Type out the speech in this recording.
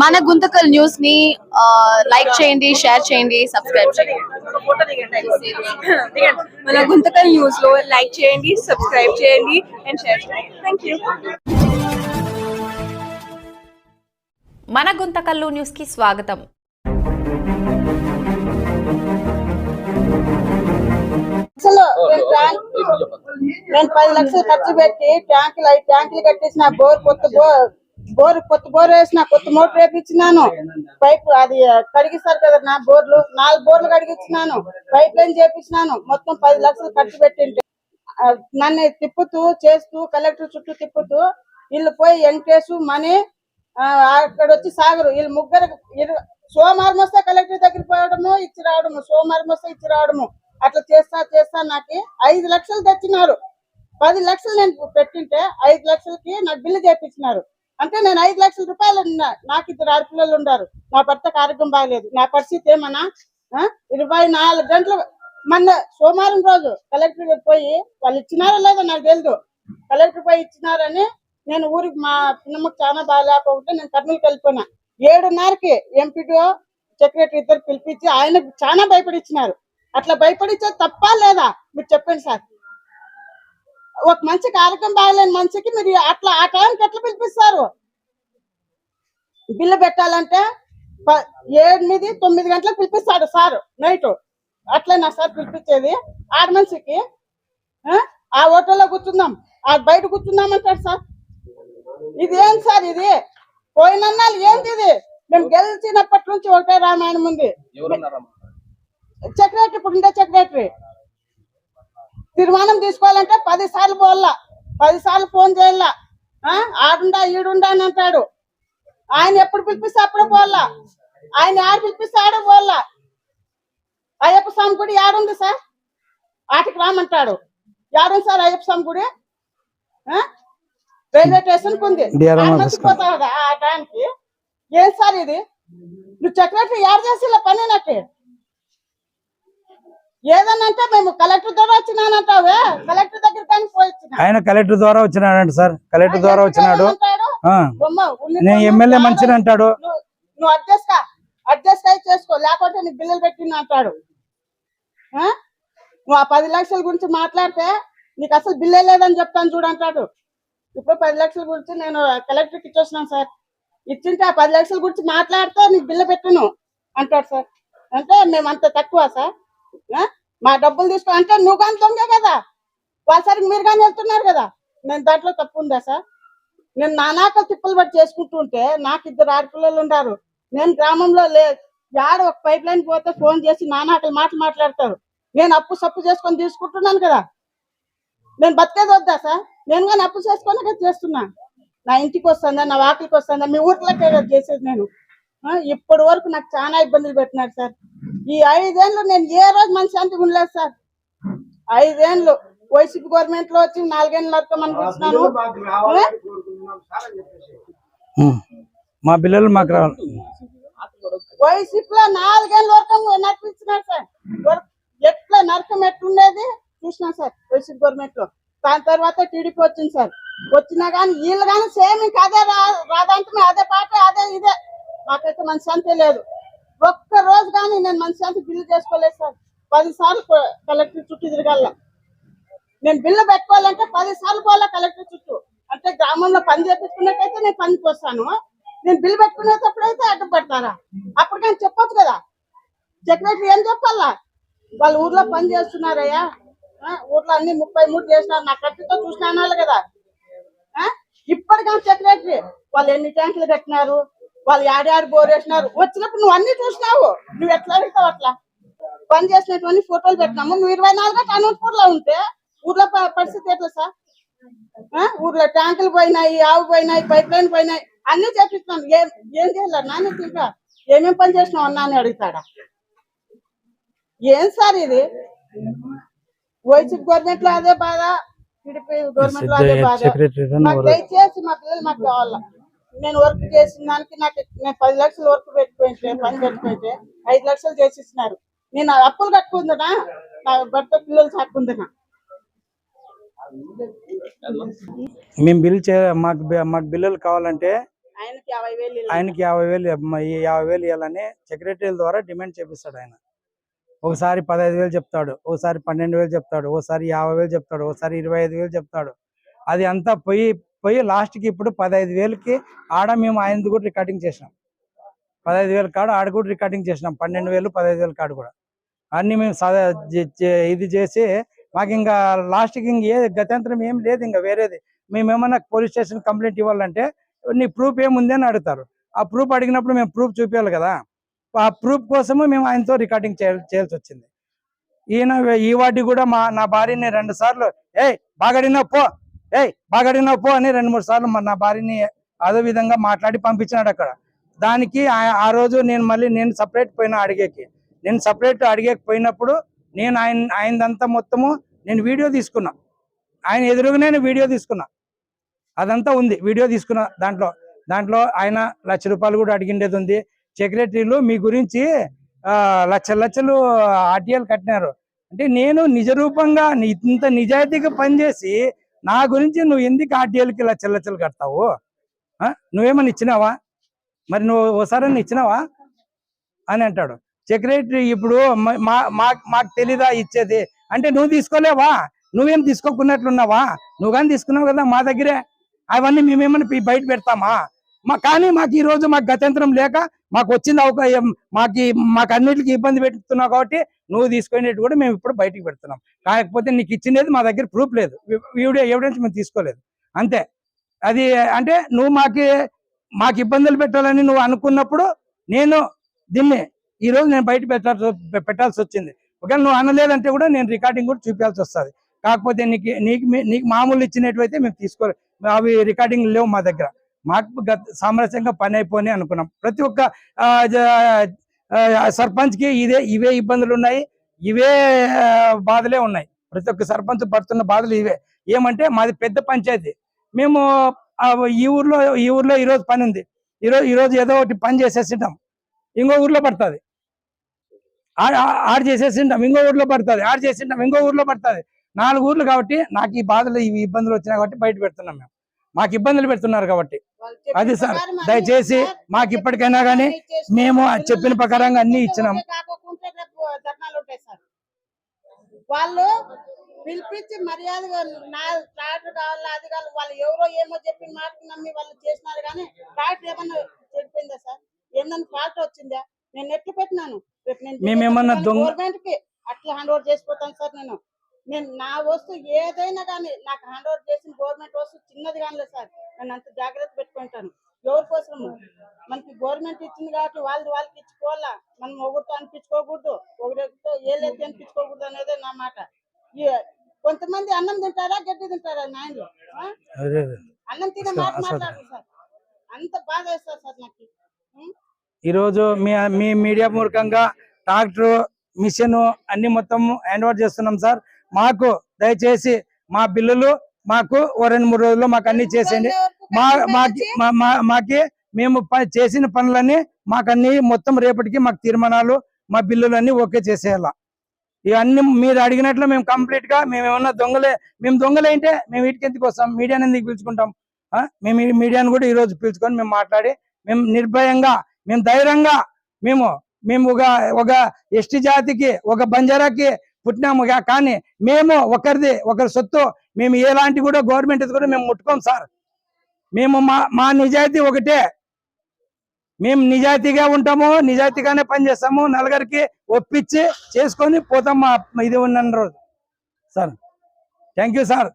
మన గుంతకల్ న్యూస్ ని లైక్ చేయండి, షేర్ చేయండి, సబ్స్క్రైబ్ చేయండి. మన గుంతకల్ న్యూస్ లో లైక్ చేయండి, సబ్స్క్రైబ్ చేయండి అండ్ షేర్ చేయండి. థాంక్యూ. మన గుంతకల్లు న్యూస్ కి స్వాగతం. అసలు నేను 10 లక్షలు ఖర్చు పెట్టి ట్యాంకులు కట్టేసిన కొత్త బోర్ వేసిన, కొత్త మోటార్ వేపించినాను. పైప్ అది కడిగిస్తారు కదా నా బోర్లు, 4 బోర్లు కడిగించినాను, పైప్ లైన్ చేపించినాను. మొత్తం 10 లక్షలు ఖర్చు పెట్టింటే నన్ను తిప్పుతూ చేస్తూ కలెక్టర్ చుట్టూ తిప్పుతూ వీళ్ళు పోయి వెంకటేశు మనీ అక్కడ వచ్చి సాగరు. వీళ్ళు ముగ్గురు సోమవారం వస్తే కలెక్టర్ దగ్గర పోవడము ఇచ్చి రావడము, సోమవారం వస్తే ఇచ్చి రావడము, అట్లా చేస్తా నాకు 5 లక్షలు తెచ్చినారు. 10 లక్షలు నేను పెట్టింటే 5 లక్షలకి నాకు బిల్లు చేపించినారు. అంటే నేను 5 లక్షల రూపాయలు నాకు 2 ఆడపిల్లలు ఉన్నారు. నా భర్తకు ఆరోగ్యం బాగలేదు. నా పరిస్థితి ఏమన్నా 24 గంటలు. మొన్న సోమవారం రోజు కలెక్టర్ పోయి వాళ్ళు ఇచ్చినారో లేదో నాకు తెలియదు. కలెక్టర్ పోయి ఇచ్చినారని నేను ఊరికి మా పిన్నమ్మకు చాలా బాగాలేకపోతే నేను కర్నూలుకి వెళ్ళిపోయినా. 7:30కి ఎంపీడీఓ సెక్రటరీ ఇద్దరు పిలిపించి ఆయనకు చాలా భయపడిచ్చినారు. అట్లా భయపడిచ్చే తప్ప లేదా మీరు చెప్పండి సార్. ఒక మనిషికి ఆరోగ్యం బాగలేని మనిషికి మీరు అట్లా ఆ టైంకి ఎట్లా పిలిపిస్తారు? బిల్లు పెట్టాలంటే 8-9 గంటలకు పిలిపిస్తాడు సార్ నైట్. అట్లనా సార్ పిలిపించేది? ఆడ మనిషికి ఆ హోటల్లో కూర్చుందాం, ఆ బయట కూర్చుందాం అంటాడు సార్. ఇది ఏం సార్? ఇది పోయినన్నాళ్ళు ఏంటి ఇది? మేము గెలిచినప్పటి నుంచి ఒకటే రామాయణం ఉంది. సెక్రటరీ ఇప్పుడు ఉండే సెక్రటరీ తీర్మానం తీసుకోవాలంటే 10 సార్లు పోవాలా, 10 సార్లు ఫోన్ చేయాల. ఆడుండా ఈడుండా అని అంటాడు. ఆయన ఎప్పుడు పిలిపిస్తే అప్పుడే పోవాలా, ఆయన ఆడు పిలిపిస్తే ఆడే పోవాలా. అయ్యప్ప స్వామి గుడి ఆడుంది సార్, ఆటకి రామంటాడు. ఆడుంది సార్ అయ్యప్ప స్వామి గుడి? రైల్వే స్టేషన్కి ఉంది. పోతాడు ఆ టైంకి. ఏం సార్ ఇది? నువ్వు సెక్రటరీ యాడ్ చేసి పని నాకే ఏదన్నా అంటే మేము కలెక్టర్ ద్వారా వచ్చినానంటావే, కలెక్టర్ దగ్గర కానీ పోయి ఆయన కలెక్టర్ ద్వారా వచ్చినాడంట సార్. కలెక్టర్ ద్వారా వచ్చినాడు. నేను ఎమ్మెల్యే మంచిని అంటాడు. నువ్వు అడ్జస్ట్ అయి చేసుకో, లేకపోతే నీకు బిల్లులు పెట్టిన అంటాడు. నువ్వు ఆ 10 లక్షల గురించి మాట్లాడితే నీకు అసలు బిల్లే లేదని చెప్తాను చూడంటాడు. ఇప్పుడు 10 లక్షల గురించి నేను కలెక్టర్కి ఇచ్చొచ్చినాను సార్. ఇచ్చింటే ఆ 10 లక్షల గురించి మాట్లాడితే నీకు బిల్లు పెట్టను అంటాడు సార్. అంటే మేము అంత తక్కువ సార్? మా డబ్బులు తీసుకో అంటే నువ్వు కానీ దొంగే కదా, వాళ్ళసరికి మీరు కానీ వెళ్తున్నారు కదా. నేను దాంట్లో తప్పు ఉందా సార్? నేను నానాక తిప్పులు బట్టి చేసుకుంటూ ఉంటే నాకు 2 ఆడపిల్లలు ఉన్నారు. నేను గ్రామంలో ఒక పైప్ లైన్ పోతే ఫోన్ చేసి నానాకలు మాట్లాడతారు. నేను అప్పు సప్పు చేసుకొని తీసుకుంటున్నాను కదా. నేను బతికేది వద్దా సార్? నేను కానీ అప్పు చేసుకొని చేస్తున్నా. నా ఇంటికి వస్తుందా, నా వాకిలికి వస్తుందా? మీ ఊర్లకే చేసేది నేను. ఇప్పటి వరకు నాకు చాలా ఇబ్బందులు పెట్టినారు సార్. ఈ 5 ఏళ్ళు నేను ఏ రోజు మంచి శాంతిగా ఉండలేదు సార్. 5 ఏళ్ళు వైసీపీ గవర్నమెంట్ లో వచ్చి 4 ఏళ్ళు నరకమని పిలిచినాను. మా పిల్లలు మాకు రావాలి. వైసీపీలో 4 ఏళ్ళ వరకు నడిపించినారు సార్. ఎట్లా నరకం ఎట్లుండేది చూసినా సార్ వైసీపీ గవర్నమెంట్ లో. దాని తర్వాత టీడీపీ వచ్చింది సార్. వచ్చినా కానీ వీళ్ళు కానీ సేమ్ ఇంకా అదే రాదంటే అదే పాట అదే ఇదే. మాకైతే మంచి శాంతి లేదు. ఒక్క రోజు కానీ నేను మంచి శాంతి బిల్లు చేసుకోలేదు సార్. 10 సార్లు కలెక్టర్ చుట్టూ తిరగాల. నేను బిల్లు పెట్టుకోవాలంటే 10 సార్లు పోవాలా కలెక్టర్ చుట్టూ. అంటే గ్రామంలో పని చేపించుకున్నట్టయితే నేను పనికి వస్తాను. నేను బిల్లు పెట్టుకునేటప్పుడు అయితే అడ్డు పడతారా? అప్పుడు కానీ చెప్పొచ్చు కదా. సెక్రటరీ ఏం చెప్పాలా? వాళ్ళు ఊర్లో పని చేస్తున్నారయ్యా, ఊర్లో అన్ని 33 చేసినారు, నా కట్టితో చూసిన అనాలి కదా. ఇప్పటికైనా సెక్రటరీ వాళ్ళు ఎన్ని ట్యాంకులు కట్టినారు, వాళ్ళు ఆడి బోర్ వేసినారు, వచ్చినప్పుడు నువ్వు అన్ని చూసినావు. నువ్వు ఎట్లా అడుగుతావు? అట్లా పని చేసినటువంటి ఫోటోలు పెట్టినాము. నువ్వు 24 గంటలు అనంతపూర్లో ఉంటే ఊర్లో పరిస్థితి ఎట్లా సార్? ఊర్లో ట్యాంకులు పోయినాయి, ఆవు పోయినాయి, పైప్ లైన్ పోయినాయి, అన్ని చేపిస్తున్నాను. ఏం చేయాలి నాన్న? ఇంకా ఏమేం పని చేసినావు అన్నా అని అడుగుతాడా? ఏం సార్ ఇది? వైసీపీ గవర్నమెంట్ లో అదే బాధ, టీడీపీ గవర్నమెంట్ లో అదే బాధ. మాకు దయచేసి మా పిల్లలు మాకు కావాలా. నేను వర్క్ చేసిన దానికి నేను 10 లక్షలు వర్క్ పెట్టుకుంటే పని పెట్టుకుంటే 5 లక్షలు చేసిస్తున్నారు. నేను అప్పులు కట్టుకుంటున్నా, నా భర్త పిల్లలు సాకుంటున్నా. మేము బిల్ మాకు బిల్లులు కావాలంటే ఆయనకి 50,000 ఆయనకి 50,000 ఈ 50,000 ఇవ్వాలని సెక్రటరీల ద్వారా డిమాండ్ చేపిస్తాడు ఆయన. ఒకసారి 15,000 చెప్తాడు, ఒకసారి 12,000 చెప్తాడు, ఒకసారి 50,000 చెప్తాడు, ఒకసారి 25,000 చెప్తాడు. అది అంతా పోయి లాస్ట్కి ఇప్పుడు 15,000కి ఆడ మేము ఆయనది కూడా రికార్డింగ్ చేసినాం. 15,000 కాడ ఆడ కూడా రికార్డింగ్ చేసినాం. 12,000 15,000 కాడ కూడా అన్ని మేము ఇది చేసి మాకు ఇంకా లాస్ట్కి ఇంక గత్యంతరం ఏం లేదు. ఇంకా వేరేది మేమేమన్నా పోలీస్ స్టేషన్ కంప్లైంట్ ఇవ్వాలంటే నీ ప్రూఫ్ ఏముంది అని అడుగుతారు. ఆ ప్రూఫ్ అడిగినప్పుడు మేము ప్రూఫ్ చూపించాలి కదా. ఆ ప్రూఫ్ కోసము మేము ఆయనతో రికార్డింగ్ చేయాల్సి వచ్చింది. ఈ వాటి కూడా నా భార్యని 2 సార్లు బాగడినా పో అని 2-3 సార్లు నా భార్యని అదే విధంగా మాట్లాడి పంపించినాడు అక్కడ. దానికి ఆ రోజు నేను సపరేట్ పోయినా అడిగేకి. నేను సపరేట్ అడిగేకి పోయినప్పుడు నేను ఆయనదంతా మొత్తము నేను వీడియో తీసుకున్నా. ఆయన ఎదురుగానే వీడియో తీసుకున్నా. అదంతా ఉంది, వీడియో తీసుకున్నా. దాంట్లో ఆయన ₹1,00,000 కూడా అడిగిండేది ఉంది. సెక్రటరీలు మీ గురించి లక్షలు ఆర్టీఎల్ కట్టినారు అంటే నేను నిజరూపంగా ఇంత నిజాయితీగా పనిచేసి నా గురించి నువ్వు ఎందుకు ఆర్టీఎల్కి లక్షలు కడతావు? నువ్వేమన్నా ఇచ్చినావా? మరి నువ్వు ఓసారి ఇచ్చినావా అని అంటాడు సెక్రటరీ. ఇప్పుడు మాకు తెలీదా ఇచ్చేది అంటే నువ్వు తీసుకోలేవా? నువ్వేం తీసుకోకున్నట్లున్నావా? నువ్వు కానీ తీసుకున్నావు కదా మా దగ్గరే. అవన్నీ మేమేమన్నా బయట పెడతామా? కానీ మాకు ఈ రోజు మాకు గత్యంతరం లేక మాకు వచ్చింది అవకాశం, మాకు అన్నిటికీ ఇబ్బంది పెడుతున్నావు కాబట్టి నువ్వు తీసుకునేది కూడా మేము ఇప్పుడు బయటికి పెడుతున్నాం. కాకపోతే నీకు ఇచ్చినది మా దగ్గర ప్రూఫ్ లేదు, వీడియో ఎవిడెన్స్ మేము తీసుకోలేదు అంతే. అది అంటే నువ్వు మాకు ఇబ్బందులు పెట్టాలని నువ్వు అనుకున్నప్పుడు నేను దీన్ని ఈ రోజు నేను బయట పెట్టాల్సి వచ్చింది. ఒకవేళ నువ్వు అనలేదంటే కూడా నేను రికార్డింగ్ కూడా చూపించాల్సి వస్తుంది. కాకపోతే నీకు మామూలు ఇచ్చినట్టువైతే మేము తీసుకోలేదు. అవి రికార్డింగ్ లేవు మా దగ్గర. మాకు సామరస్యంగా పని అయిపోయి అనుకున్నాం. ప్రతి ఒక్క సర్పంచ్కి ఇవే ఇబ్బందులు ఉన్నాయి, ఇవే బాధలే ఉన్నాయి. ప్రతి ఒక్క సర్పంచ్ పడుతున్న బాధలు ఇవే. ఏమంటే మాది పెద్ద పంచాయతీ. మేము ఈ ఊర్లో ఈరోజు పని ఉంది, ఈరోజు ఏదో ఒకటి పని చేసేసింటాం, ఇంకో ఊర్లో పడుతుంది. ఆడు చేసేసింటాం, ఇంకో ఊర్లో పడుతుంది. ఆడు చేసింటాం, ఇంకో ఊర్లో పడుతుంది. 4 ఊర్లు కాబట్టి నాకు ఈ బాధలు ఇవి ఇబ్బందులు వచ్చినాయి కాబట్టి బయట పెడుతున్నాం. మేము మాకు ఇబ్బందులు పెడుతున్నారు కాబట్టి అది సార్. దయచేసి మాకు ఇప్పటికైనా కానీ మేము చెప్పిన ప్రకారంగా అన్ని ఇచ్చినాం. వాళ్ళు పిలిపించి మర్యాదగా నా ట్రాక్టర్ కావాలి అది కావాలి వాళ్ళు ఎవరో ఏమో చెప్పిన మాట నమ్మి వాళ్ళు చేసినారు. కానీ ట్రాక్టర్ ఏమన్నా చెప్పిందా సార్? ఏందని ఫాల్ట్ వచ్చిందా? నేను ఎట్లు పెట్టినాను. మేమేమన్నా గవర్నమెంట్ కి అట్లా హ్యాండ్ ఓవర్ చేసిపోతాను సార్. నేను నా వస్తువు ఏదైనా కానీ నాకు హ్యాండ్ ఓవర్ చేసిన గవర్నమెంట్ వస్తువు చిన్నది కానీ లేదు సార్. నేను అంత జాగ్రత్త పెట్టుకుంటాను. ఎవరి కోసము మనకి గవర్నమెంట్ ఇచ్చింది కాబట్టి వాళ్ళకి ఇచ్చుకోవాలా. మనం ఒకరితో అనిపించుకోకూడదు, ఒకరితో ఏలైతే అనిపించుకోకూడదు అనేది నా మాట. కొంతమంది అన్నం తింటారా గడ్డి తింటారా నాయనలు? అన్నం తినే మాట మాట్లాడరు సార్. అంత బాధ వేస్తారు సార్ నాకు. ఈరోజు మీ మీడియా మూలకంగా ట్రాక్టర్ మిషన్ అన్ని మొత్తం హ్యాండ్ ఓవర్ చేస్తున్నాం సార్. మాకు దయచేసి మా బిల్లులు మాకు 2-3 రోజుల్లో మాకు అన్ని చేసేయండి. మాకి మేము చేసిన పనులన్నీ మాకన్నీ మొత్తం రేపటికి మాకు తీర్మానాలు మా బిల్లులన్నీ ఓకే చేసేయాలా. ఇవన్నీ మీరు అడిగినట్లు మేము కంప్లీట్ గా మేమేమన్నా మేము దొంగలేంటే మేము వీటికి ఎందుకు వస్తాం? మీడియాని ఎందుకు పిలుచుకుంటాం? మేము మీడియాను కూడా ఈ రోజు పిలుచుకొని మేము మాట్లాడి మేము నిర్భయంగా మేము ధైర్యంగా మేము ఒక ఎస్టీ జాతికి ఒక బంజారాకి పుట్టినాము. కానీ మేము ఒకరి సొత్తు మేము ఎలాంటి కూడా గవర్నమెంట్ కూడా మేము ముట్టుకోం సార్. మేము మా నిజాయితీ ఒకటే. మేము నిజాయితీగా ఉంటాము, నిజాయితీగానే పనిచేస్తాము. నలుగురికి ఒప్పించి చేసుకొని పోతాం. ఇది ఉన్న రోజు సార్. Thank you sir.